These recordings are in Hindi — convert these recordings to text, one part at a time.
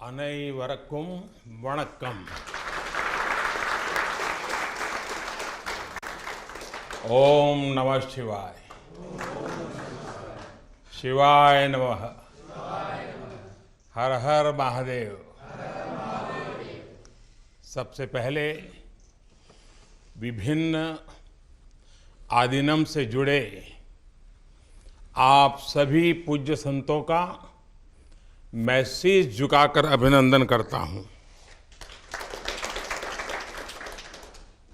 அனைவருக்கும் வணக்கம். ஓம் நம சிவாய. शिवाय नमः. हर हर महादेव. सबसे पहले विभिन्न आदिनम से जुड़े आप सभी पूज्य संतों का मैं शीश झुकाकर अभिनंदन करता हूं.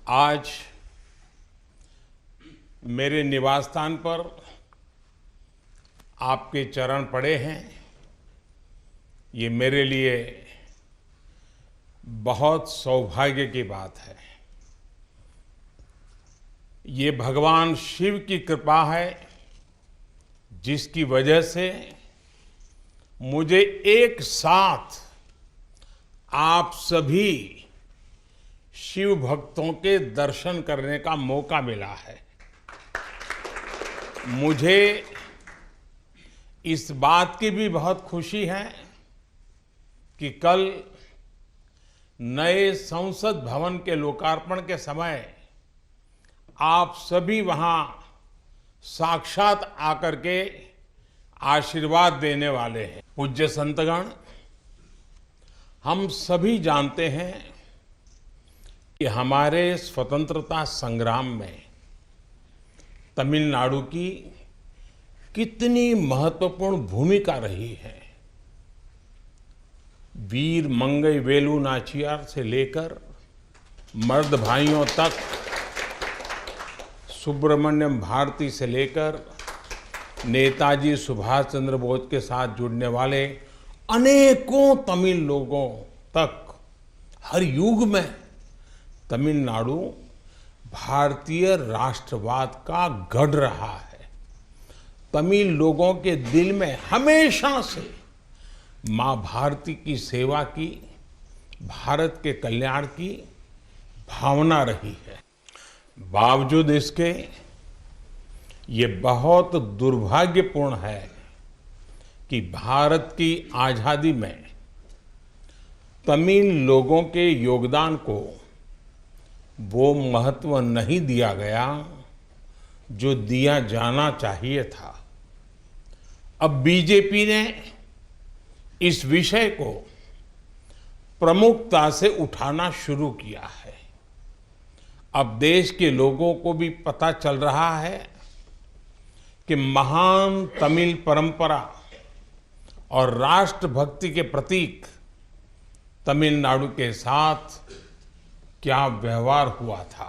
आज मेरे निवास स्थान पर आपके चरण पड़े हैं. ये मेरे लिए बहुत सौभाग्य की बात है. ये भगवान शिव की कृपा है जिसकी वजह से मुझे एक साथ आप सभी शिव भक्तों के दर्शन करने का मौका मिला है. मुझे इस बात की भी बहुत खुशी है कि कल नए संसद भवन के लोकार्पण के समय आप सभी वहां साक्षात आकर के आशीर्वाद देने वाले हैं. पूज्य संतगण, हम सभी जानते हैं कि हमारे स्वतंत्रता संग्राम में तमिलनाडु की कितनी महत्वपूर्ण भूमिका रही है. वीर मंगई वेलु नाचियार से लेकर मर्द भाइयों तक, सुब्रमण्यम भारती से लेकर नेताजी सुभाष चंद्र बोस के साथ जुड़ने वाले अनेकों तमिल लोगों तक हर युग में तमिलनाडु भारतीय राष्ट्रवाद का गढ़ रहा है. तमिल लोगों के दिल में हमेशा से मां भारती की सेवा की, भारत के कल्याण की भावना रही है. बावजूद इसके ये बहुत दुर्भाग्यपूर्ण है कि भारत की आजादी में तमिल लोगों के योगदान को वो महत्व नहीं दिया गया जो दिया जाना चाहिए था. अब बीजेपी ने इस विषय को प्रमुखता से उठाना शुरू किया है. अब देश के लोगों को भी पता चल रहा है कि महान तमिल परंपरा और राष्ट्रभक्ति के प्रतीक तमिलनाडु के साथ क्या व्यवहार हुआ था.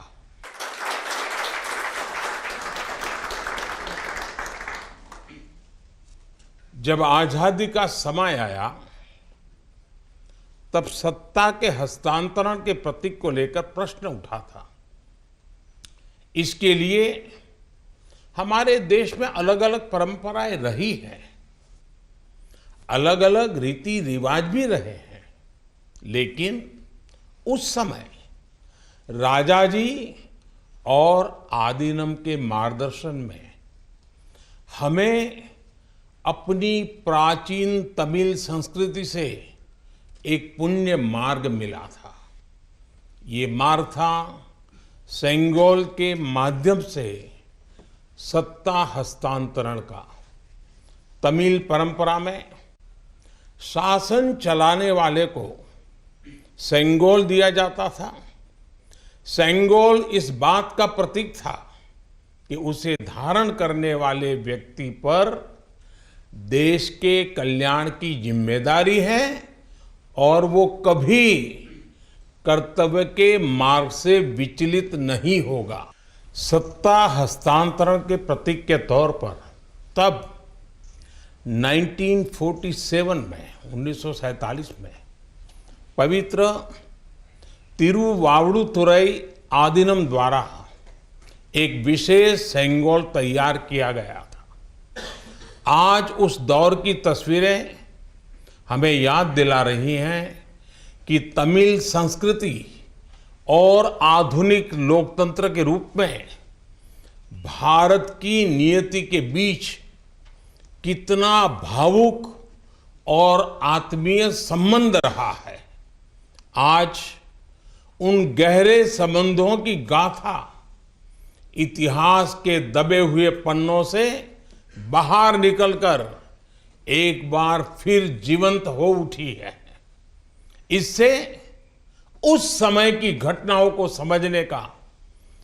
जब आजादी का समय आया तब सत्ता के हस्तांतरण के प्रतीक को लेकर प्रश्न उठा था. इसके लिए हमारे देश में अलग अलग परंपराएं रही हैं, अलग अलग रीति रिवाज भी रहे हैं. लेकिन उस समय राजाजी और आदीनम के मार्गदर्शन में हमें अपनी प्राचीन तमिल संस्कृति से एक पुण्य मार्ग मिला था. ये मार्ग था सेंगोल के माध्यम से सत्ता हस्तांतरण का. तमिल परंपरा में शासन चलाने वाले को सेंगोल दिया जाता था. सेंगोल इस बात का प्रतीक था कि उसे धारण करने वाले व्यक्ति पर देश के कल्याण की जिम्मेदारी है और वो कभी कर्तव्य के मार्ग से विचलित नहीं होगा. सत्ता हस्तांतरण के प्रतीक के तौर पर तब 1947 में 1947 में पवित्र तिरुवावड़ुतुरई आदीनम द्वारा एक विशेष सेंगोल तैयार किया गया था. आज उस दौर की तस्वीरें हमें याद दिला रही हैं कि तमिल संस्कृति और आधुनिक लोकतंत्र के रूप में भारत की नियति के बीच कितना भावुक और आत्मीय संबंध रहा है। आज उन गहरे संबंधों की गाथा इतिहास के दबे हुए पन्नों से बाहर निकलकर एक बार फिर जीवंत हो उठी है। इससे उस समय की घटनाओं को समझने का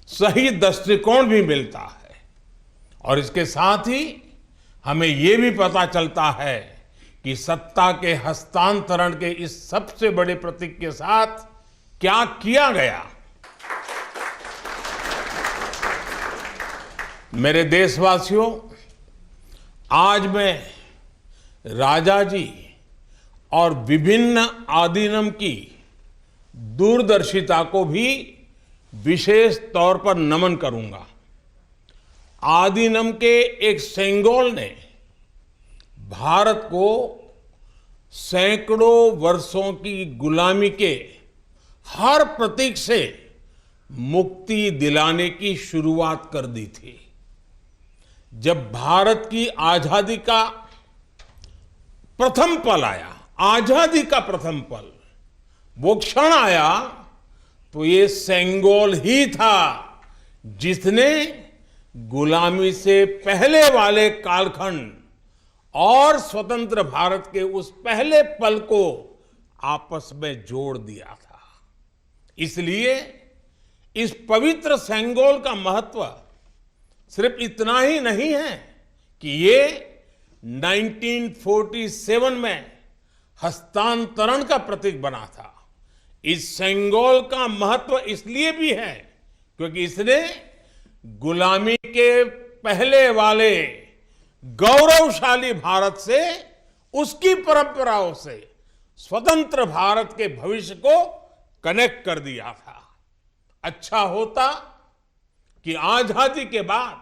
सही दृष्टिकोण भी मिलता है और इसके साथ ही हमें ये भी पता चलता है कि सत्ता के हस्तांतरण के इस सबसे बड़े प्रतीक के साथ क्या किया गया। मेरे देशवासियों, आज मैं राजा जी और विभिन्न आदीनम की दूरदर्शिता को भी विशेष तौर पर नमन करूंगा। आदीनम के एक सेंगोल ने भारत को सैकड़ों वर्षों की गुलामी के हर प्रतीक से मुक्ति दिलाने की शुरुआत कर दी थी। जब भारत की आजादी का प्रथम पल आया, आजादी का प्रथम पल, वो क्षण आया, तो ये सेंगोल ही था जिसने गुलामी से पहले वाले कालखंड और स्वतंत्र भारत के उस पहले पल को आपस में जोड़ दिया था। इसलिए इस पवित्र सेंगोल का महत्व सिर्फ इतना ही नहीं है कि ये 1947 में हस्तांतरण का प्रतीक बना था। इस सेंगोल का महत्व इसलिए भी है क्योंकि इसने गुलामी के पहले वाले गौरवशाली भारत से, उसकी परंपराओं से स्वतंत्र भारत के भविष्य को कनेक्ट कर दिया था। अच्छा होता कि आजादी के बाद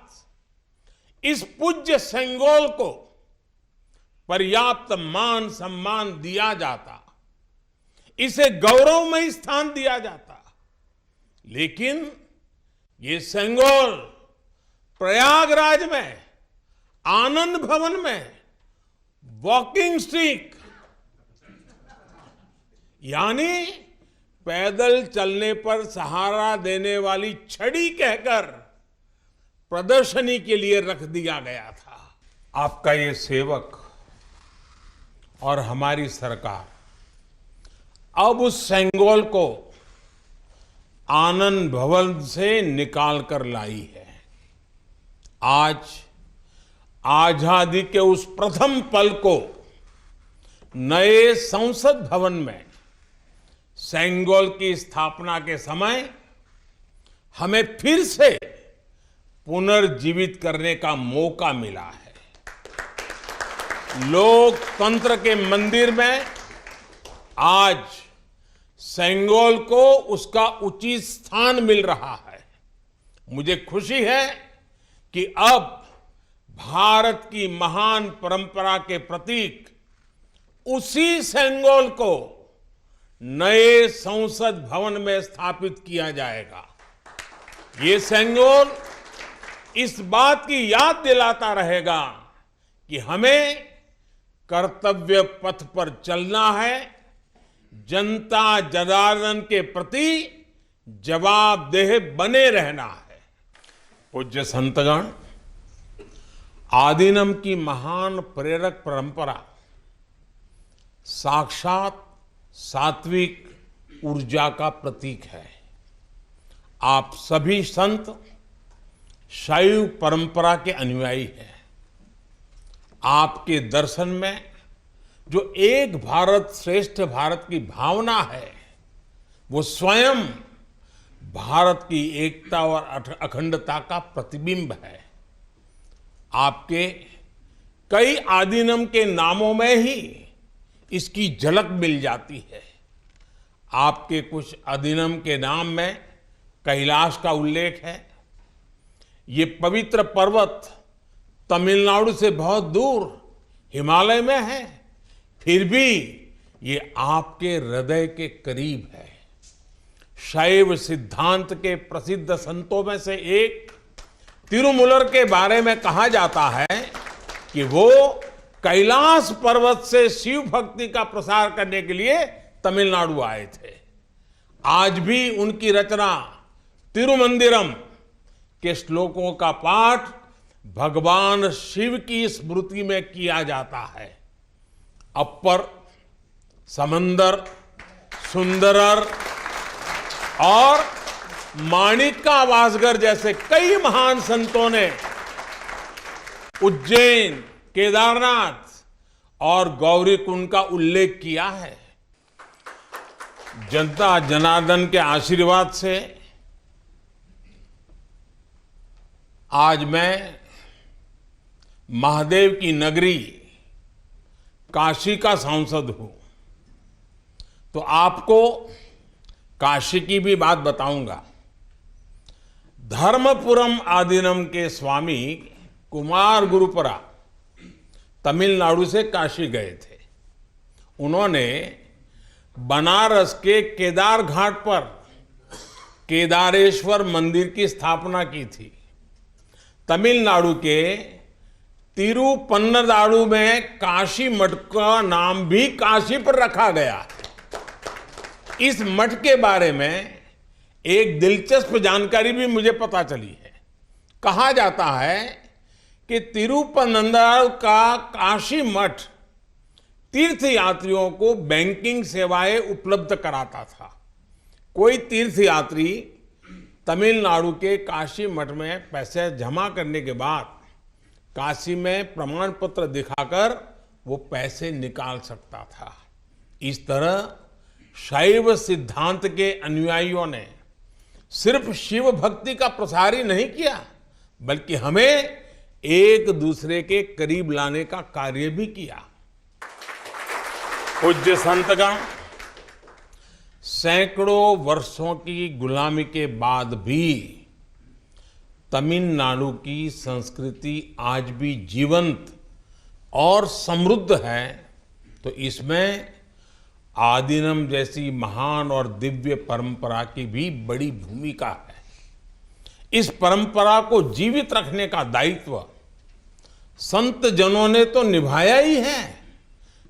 इस पूज्य सेंगोल को पर्याप्त मान सम्मान दिया जाता, इसे गौरवमय स्थान दिया जाता, लेकिन ये सेंगोल प्रयागराज में आनंद भवन में वॉकिंग स्टिक यानी पैदल चलने पर सहारा देने वाली छड़ी कहकर प्रदर्शनी के लिए रख दिया गया था। आपका ये सेवक और हमारी सरकार अब उस सेंगोल को आनंद भवन से निकाल कर लाई है। आज आजादी के उस प्रथम पल को नए संसद भवन में सेंगोल की स्थापना के समय हमें फिर से पुनर्जीवित करने का मौका मिला है। लोकतंत्र के मंदिर में आज सेंगोल को उसका उचित स्थान मिल रहा है। मुझे खुशी है कि अब भारत की महान परंपरा के प्रतीक उसी सेंगोल को नए संसद भवन में स्थापित किया जाएगा। ये सेंगोल इस बात की याद दिलाता रहेगा कि हमें कर्तव्य पथ पर चलना है, जनता जनार्दन के प्रति जवाबदेह बने रहना है। पूज्य संतगण, आदीनम की महान प्रेरक परंपरा साक्षात सात्विक ऊर्जा का प्रतीक है। आप सभी संत शैव परंपरा के अनुयायी हैं। आपके दर्शन में जो एक भारत श्रेष्ठ भारत की भावना है, वो स्वयं भारत की एकता और अखंडता का प्रतिबिंब है। आपके कई आदीनम के नामों में ही इसकी झलक मिल जाती है। आपके कुछ आदीनम के नाम में कैलाश का उल्लेख है। ये पवित्र पर्वत तमिलनाडु से बहुत दूर हिमालय में है, फिर भी ये आपके हृदय के करीब है। शैव सिद्धांत के प्रसिद्ध संतों में से एक तिरुमूलर के बारे में कहा जाता है कि वो कैलाश पर्वत से शिव भक्ति का प्रसार करने के लिए तमिलनाडु आए थे। आज भी उनकी रचना तिरुमंदिरम के श्लोकों का पाठ भगवान शिव की स्मृति में किया जाता है। अपर, समंदर, सुंदरर और माणिका वासगर जैसे कई महान संतों ने उज्जैन, केदारनाथ और गौरीकुंड का उल्लेख किया है। जनता जनार्दन के आशीर्वाद से आज मैं महादेव की नगरी काशी का सांसद हूं, तो आपको काशी की भी बात बताऊंगा। धर्मपुरम आदीनम के स्वामी कुमार गुरुपरा तमिलनाडु से काशी गए थे। उन्होंने बनारस के केदार घाट पर केदारेश्वर मंदिर की स्थापना की थी। तमिलनाडु के तिरुपन्नदारु में काशी मठ का नाम भी काशी पर रखा गया है। इस मठ के बारे में एक दिलचस्प जानकारी भी मुझे पता चली है। कहा जाता है कि तिरुपन्नदारु का काशी मठ तीर्थ यात्रियों को बैंकिंग सेवाएं उपलब्ध कराता था। कोई तीर्थ यात्री तमिलनाडु के काशी मठ में पैसे जमा करने के बाद काशी में प्रमाण पत्र दिखाकर वो पैसे निकाल सकता था। इस तरह शैव सिद्धांत के अनुयायियों ने सिर्फ शिव भक्ति का प्रसार ही नहीं किया, बल्कि हमें एक दूसरे के करीब लाने का कार्य भी किया। पूज्य संतगण, सैकड़ों वर्षों की गुलामी के बाद भी तमिलनाडु की संस्कृति आज भी जीवंत और समृद्ध है, तो इसमें आदीनम जैसी महान और दिव्य परंपरा की भी बड़ी भूमिका है। इस परंपरा को जीवित रखने का दायित्व संत जनों ने तो निभाया ही है,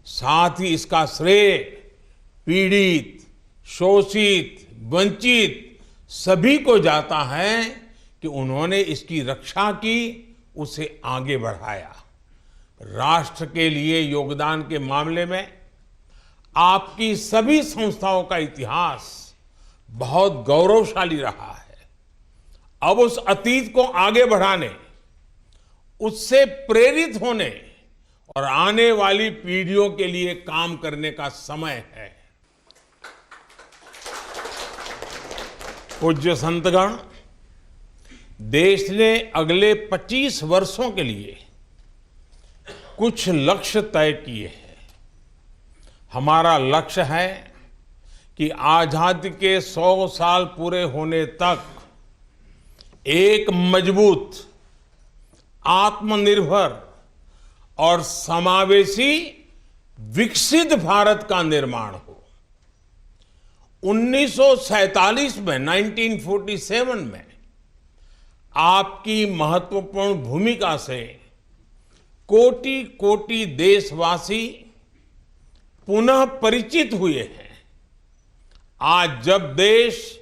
साथ ही इसका श्रेय पीड़ित, शोषित, वंचित सभी को जाता है कि उन्होंने इसकी रक्षा की, उसे आगे बढ़ाया। राष्ट्र के लिए योगदान के मामले में आपकी सभी संस्थाओं का इतिहास बहुत गौरवशाली रहा है। अब उस अतीत को आगे बढ़ाने, उससे प्रेरित होने और आने वाली पीढ़ियों के लिए काम करने का समय है। पूज्य संतगण, देश ने अगले 25 वर्षों के लिए कुछ लक्ष्य तय किए हैं। हमारा लक्ष्य है कि आजादी के 100 साल पूरे होने तक एक मजबूत, आत्मनिर्भर और समावेशी विकसित भारत का निर्माण हो। 1947 में 1947 में आपकी महत्वपूर्ण भूमिका से कोटि कोटि देशवासी पुनः परिचित हुए हैं। आज जब देश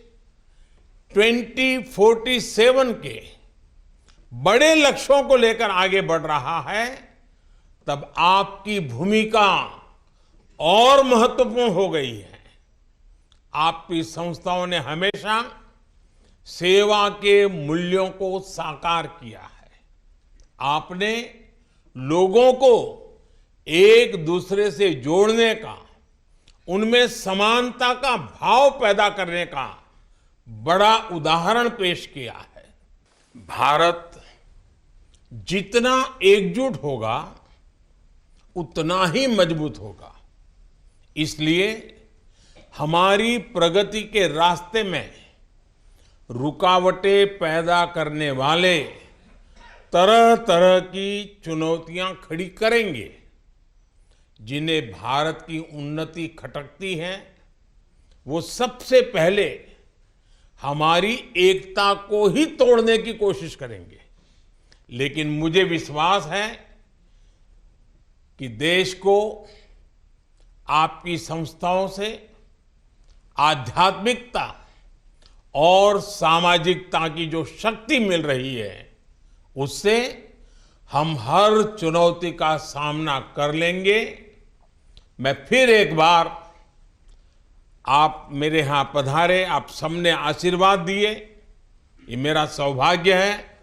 2047 के बड़े लक्ष्यों को लेकर आगे बढ़ रहा है, तब आपकी भूमिका और महत्वपूर्ण हो गई है। आपकी संस्थाओं ने हमेशा सेवा के मूल्यों को साकार किया है। आपने लोगों को एक दूसरे से जोड़ने का, उनमें समानता का भाव पैदा करने का बड़ा उदाहरण पेश किया है। भारत जितना एकजुट होगा उतना ही मजबूत होगा। इसलिए हमारी प्रगति के रास्ते में रुकावटें पैदा करने वाले तरह तरह की चुनौतियां खड़ी करेंगे। जिन्हें भारत की उन्नति खटकती है, वो सबसे पहले हमारी एकता को ही तोड़ने की कोशिश करेंगे। लेकिन मुझे विश्वास है कि देश को आपकी संस्थाओं से आध्यात्मिकता और सामाजिकता की जो शक्ति मिल रही है, उससे हम हर चुनौती का सामना कर लेंगे। मैं फिर एक बार, आप मेरे यहां पधारे, आप सबने आशीर्वाद दिए, ये मेरा सौभाग्य है।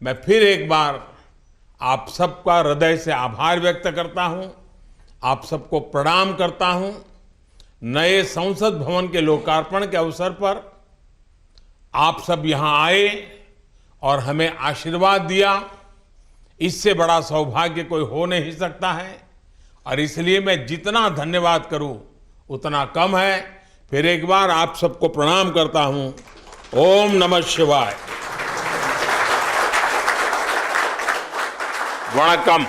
मैं फिर एक बार आप सबका हृदय से आभार व्यक्त करता हूं, आप सबको प्रणाम करता हूं। नए संसद भवन के लोकार्पण के अवसर पर आप सब यहां आए और हमें आशीर्वाद दिया, इससे बड़ा सौभाग्य कोई हो नहीं सकता है। और इसलिए मैं जितना धन्यवाद करूं उतना कम है। फिर एक बार आप सबको प्रणाम करता हूं। ओम नमः शिवाय। वणक्कम।